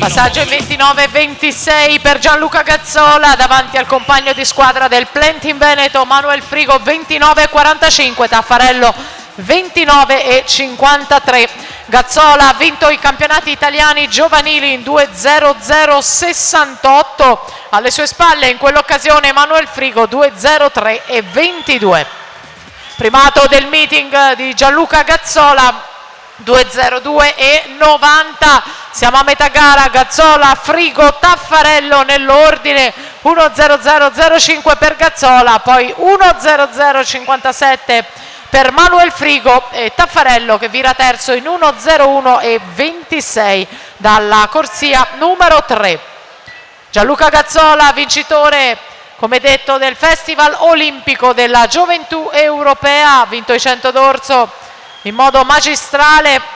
Passaggio in 29-26 per Gianluca Gazzola davanti al compagno di squadra del Plentin Veneto Manuel Frigo 29-45, Taffarello 29-53. Gazzola ha vinto i campionati italiani giovanili in 2:00:68, alle sue spalle in quell'occasione Manuel Frigo 2:03:22. Primato del meeting di Gianluca Gazzola 2:02:90. Siamo a metà gara, Gazzola, Frigo, Taffarello nell'ordine, 1:00:05 per Gazzola, poi 1:00:57 per Manuel Frigo e Taffarello che vira terzo in 1:01:26 dalla corsia numero 3. Gianluca Gazzola, vincitore come detto del Festival Olimpico della Gioventù Europea, ha vinto i 100 d'orso in modo magistrale,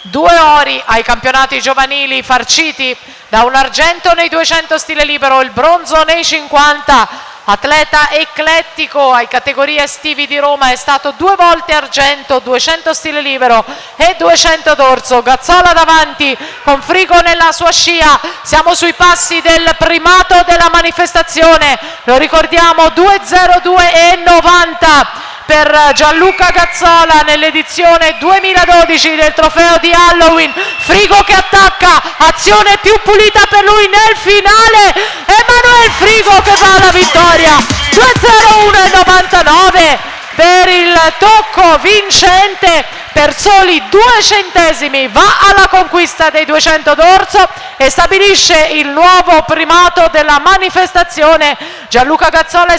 2 ori ai campionati giovanili farciti da un argento nei 200 stile libero, il bronzo nei 50. Atleta eclettico ai categorie estivi di Roma, è stato 2 volte argento, 200 stile libero e 200 d'orso. Gazzola davanti con Frigo nella sua scia, siamo sui passi del primato della manifestazione, lo ricordiamo, 2:02:90 per Gianluca Gazzola nell'edizione 2012 del trofeo di Halloween. Frigo che attacca, azione più pulita per lui nel finale, Emanuel Frigo che va alla vittoria, 2:01:99 per il tocco vincente, per soli 2 centesimi va alla conquista dei 200 d'orso e stabilisce il nuovo primato della manifestazione. Gianluca Gazzola è